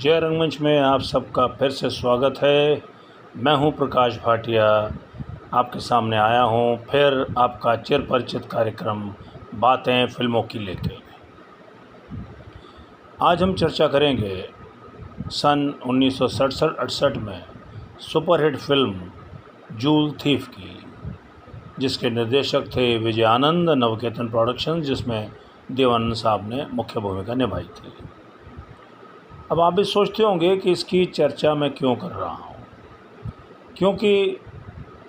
जय रंगमंच में आप सबका फिर से स्वागत है। मैं हूं प्रकाश भाटिया, आपके सामने आया हूं फिर आपका चिरपरिचित कार्यक्रम बातें फिल्मों की लेके। आज हम चर्चा करेंगे सन 1967-68 में सुपरहिट फिल्म जूल थीफ की, जिसके निर्देशक थे विजय आनंद, नवकेतन प्रोडक्शंस, जिसमें देवानंद साहब ने मुख्य भूमिका निभाई थी। अब आप भी सोचते होंगे कि इसकी चर्चा मैं क्यों कर रहा हूँ, क्योंकि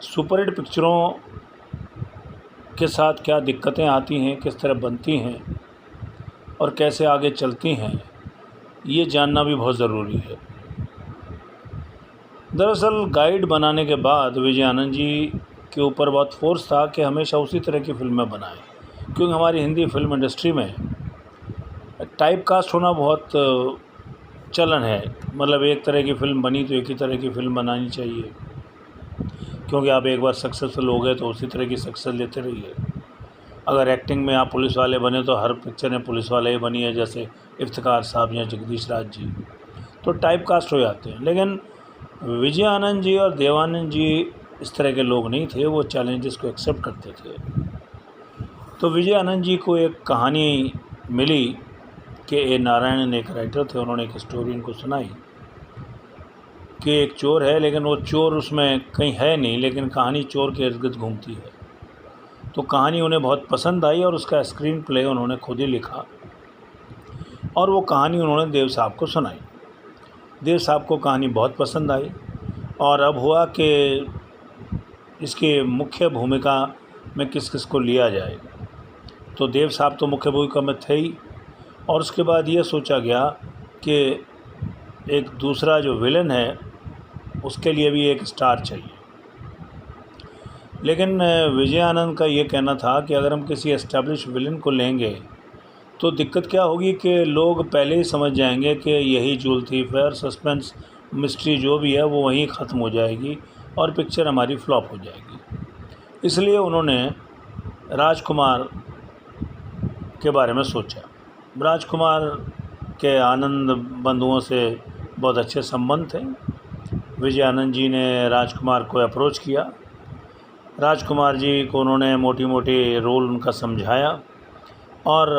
सुपरहिट पिक्चरों के साथ क्या दिक्कतें आती हैं, किस तरह बनती हैं और कैसे आगे चलती हैं, ये जानना भी बहुत ज़रूरी है। दरअसल गाइड बनाने के बाद विजय आनंद जी के ऊपर बहुत फोर्स था कि हमेशा उसी तरह की फ़िल्में बनाएं, क्योंकि हमारी हिंदी फिल्म इंडस्ट्री में टाइप कास्ट होना बहुत चलन है। मतलब एक तरह की फ़िल्म बनी तो एक ही तरह की फ़िल्म बनानी चाहिए, क्योंकि आप एक बार सक्सेसफुल हो गए तो उसी तरह की सक्सेस लेते रहिए। अगर एक्टिंग में आप पुलिस वाले बने तो हर पिक्चर में पुलिस वाले ही बनी है, जैसे इफ्तिकार साहब या जगदीश राज जी, तो टाइप कास्ट हो जाते हैं। लेकिन विजय आनंद जी और देवानंद जी इस तरह के लोग नहीं थे, वो चैलेंजेस को एक्सेप्ट करते थे। तो विजय आनंद जी को एक कहानी मिली कि ए नारायणन एक राइटर थे, उन्होंने एक स्टोरी इनको सुनाई कि एक चोर है, लेकिन वो चोर उसमें कहीं है नहीं, लेकिन कहानी चोर के इर्द गिर्द घूमती है। तो कहानी उन्हें बहुत पसंद आई और उसका स्क्रीन प्ले उन्होंने खुद ही लिखा और वो कहानी उन्होंने देव साहब को सुनाई। देव साहब को कहानी बहुत पसंद आई और अब हुआ कि इसकी मुख्य भूमिका में किस किस को लिया जाए। तो देव साहब तो मुख्य भूमिका में थे ही, और उसके बाद ये सोचा गया कि एक दूसरा जो विलन है उसके लिए भी एक स्टार चाहिए। लेकिन विजय आनंद का ये कहना था कि अगर हम किसी एस्टैब्लिश विलन को लेंगे तो दिक्कत क्या होगी कि लोग पहले ही समझ जाएंगे कि यही जूल थीफ है और सस्पेंस मिस्ट्री जो भी है वो वहीं ख़त्म हो जाएगी और पिक्चर हमारी फ्लॉप हो जाएगी। इसलिए उन्होंने राजकुमार के बारे में सोचा। राजकुमार के आनंद बंधुओं से बहुत अच्छे संबंध थे। विजय आनंद जी ने राजकुमार को अप्रोच किया। राजकुमार जी को उन्होंने मोटी मोटी रोल उनका समझाया और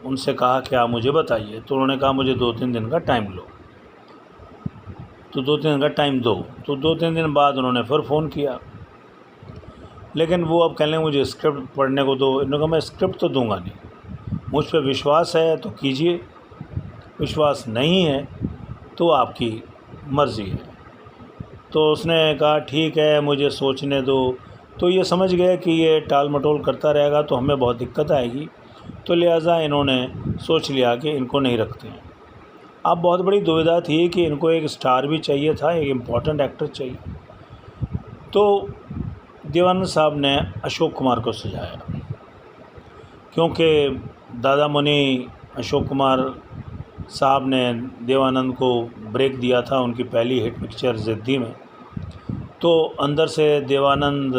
उनसे कहा कि आप मुझे बताइए। तो उन्होंने कहा मुझे 2-3 दिन का टाइम लो। तो 2-3 दिन का टाइम दो। तो 2-3 दिन बाद उन्होंने फिर फ़ोन किया, लेकिन वो अब कहने मुझे स्क्रिप्ट पढ़ने को दो। इन्होंने कहा मैं स्क्रिप्ट तो दूंगा नहीं, मुझ पर विश्वास है तो कीजिए, विश्वास नहीं है तो आपकी मर्ज़ी है। तो उसने कहा ठीक है, मुझे सोचने दो। तो ये समझ गए कि ये टाल मटोल करता रहेगा तो हमें बहुत दिक्कत आएगी, तो लिहाजा इन्होंने सोच लिया कि इनको नहीं रखते हैं। अब बहुत बड़ी दुविधा थी कि इनको एक स्टार भी चाहिए था, एक इम्पॉर्टेंट एक्टर चाहिए। तो देवानंद साहब ने अशोक कुमार को सुझाया, क्योंकि दादा मुनि अशोक कुमार साहब ने देवानंद को ब्रेक दिया था उनकी पहली हिट पिक्चर ज़िद्दी में। तो अंदर से देवानंद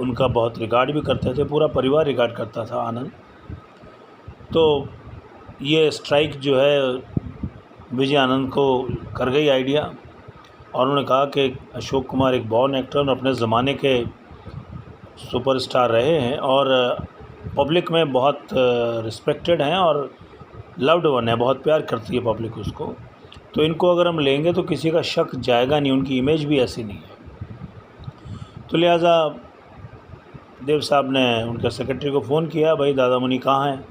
उनका बहुत रिगार्ड भी करते थे, पूरा परिवार रिगार्ड करता था आनंद। तो ये स्ट्राइक जो है विजय आनंद को कर गई आइडिया, और उन्होंने कहा कि अशोक कुमार एक बॉर्न एक्टर और अपने ज़माने के सुपरस्टार रहे हैं और पब्लिक में बहुत रिस्पेक्टेड हैं और लव्ड वन है, बहुत प्यार करती है पब्लिक उसको। तो इनको अगर हम लेंगे तो किसी का शक जाएगा नहीं, उनकी इमेज भी ऐसी नहीं है। तो लिहाजा देव साहब ने उनके सेक्रेटरी को फ़ोन किया, भाई दादा मुनि कहाँ हैं,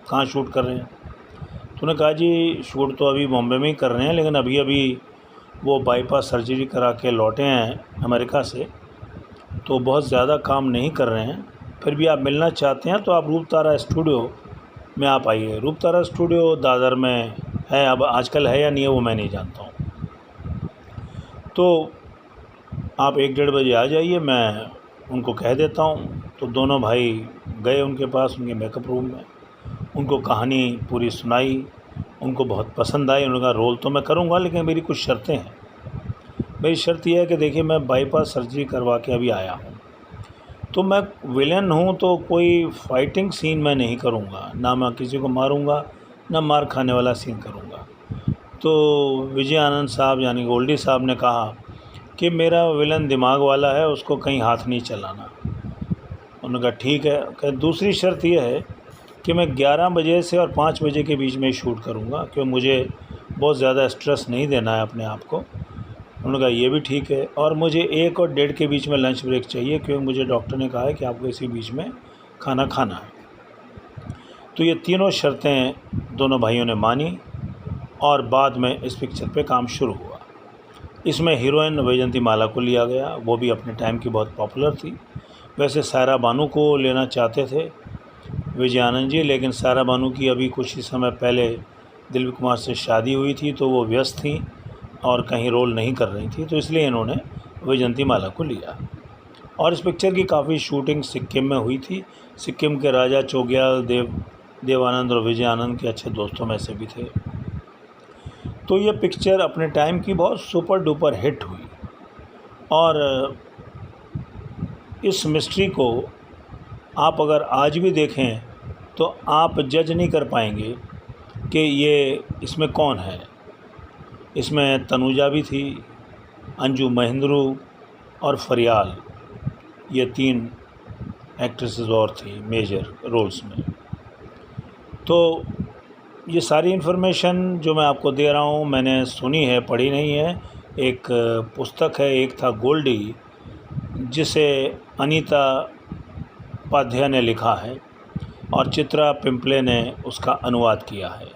कहाँ शूट कर रहे हैं। तो उन्होंने कहा जी शूट तो अभी बॉम्बे में ही कर रहे हैं, लेकिन अभी वो बाईपास सर्जरी करा के लौटे हैं अमेरिका से, तो बहुत ज़्यादा काम नहीं कर रहे हैं। फिर भी आप मिलना चाहते हैं तो आप रूप तारा स्टूडियो में आप आइए। रूप तारा स्टूडियो दादर में है, अब आजकल है या नहीं है वो मैं नहीं जानता हूँ। तो आप 1-1:30 बजे आ जाइए, मैं उनको कह देता हूँ। तो दोनों भाई गए उनके पास, उनके मेकअप रूम में, उनको कहानी पूरी सुनाई, उनको बहुत पसंद आई। उन्होंने कहा रोल तो मैं करूँगा, लेकिन मेरी कुछ शर्तें हैं। मेरी शर्त यह है कि देखिए मैं बाईपास सर्जरी करवा के अभी आया हूँ, तो मैं विलेन हूँ, तो कोई फाइटिंग सीन मैं नहीं करूँगा, ना मैं किसी को मारूँगा, ना मार खाने वाला सीन करूँगा। तो विजय आनंद साहब यानी गोल्डी साहब ने कहा कि मेरा विलन दिमाग वाला है, उसको कहीं हाथ नहीं चलाना। उन्होंने कहा ठीक है। कहा दूसरी शर्त यह है कि मैं 11 बजे से और 5 बजे के बीच में ही शूट करूँगा, क्योंकि मुझे बहुत ज़्यादा स्ट्रेस नहीं देना है अपने आप को। उन्होंने कहा ये भी ठीक है, और मुझे 1 और 1:30 के बीच में लंच ब्रेक चाहिए, क्योंकि मुझे डॉक्टर ने कहा है कि आपको इसी बीच में खाना खाना है। तो ये तीनों शर्तें दोनों भाइयों ने मानी और बाद में इस पिक्चर पे काम शुरू हुआ। इसमें हीरोइन वैजयंती माला को लिया गया, वो भी अपने टाइम की बहुत पॉपुलर थी। वैसे सायरा बानू को लेना चाहते थे विजय आनंद जी, लेकिन सायरा बानू की अभी कुछ ही समय पहले दिलीप कुमार से शादी हुई थी, तो वो व्यस्त थी और कहीं रोल नहीं कर रही थी, तो इसलिए इन्होंने वैजयंती माला को लिया। और इस पिक्चर की काफ़ी शूटिंग सिक्किम में हुई थी। सिक्किम के राजा चोग्याल देवानंद और विजय आनंद के अच्छे दोस्तों में से भी थे। तो ये पिक्चर अपने टाइम की बहुत सुपर डुपर हिट हुई, और इस मिस्ट्री को आप अगर आज भी देखें तो आप जज नहीं कर पाएंगे कि ये इसमें कौन है। इसमें तनुजा भी थी, अंजू महेंद्रू और फरियाल, ये 3 एक्ट्रेसेस और थी मेजर रोल्स में। तो ये सारी इन्फॉर्मेशन जो मैं आपको दे रहा हूँ मैंने सुनी है, पढ़ी नहीं है। एक पुस्तक है, एक था गोल्डी, जिसे अनीता उपाध्याय ने लिखा है और चित्रा पिंपले ने उसका अनुवाद किया है।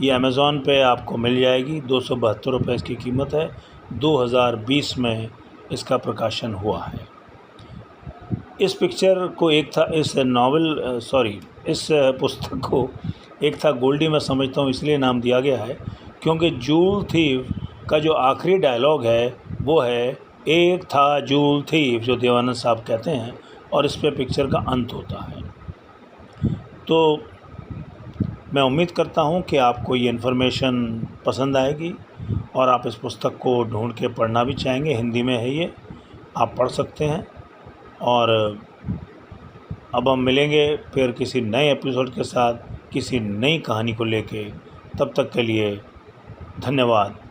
ये अमेज़ॉन पे आपको मिल जाएगी, 272 रुपये इसकी कीमत है। 2020 में इसका प्रकाशन हुआ है। इस पिक्चर को इस पुस्तक को एक था गोल्डी मैं समझता हूँ इसलिए नाम दिया गया है क्योंकि जूल थीव का जो आखिरी डायलॉग है वो है एक था जूल थीव, जो देवानंद साहब कहते हैं, और इस पे पिक्चर का अंत होता है। तो मैं उम्मीद करता हूँ कि आपको ये इन्फॉर्मेशन पसंद आएगी और आप इस पुस्तक को ढूंढ के पढ़ना भी चाहेंगे। हिंदी में है ये, आप पढ़ सकते हैं। और अब हम मिलेंगे फिर किसी नए एपिसोड के साथ, किसी नई कहानी को लेके। तब तक के लिए धन्यवाद।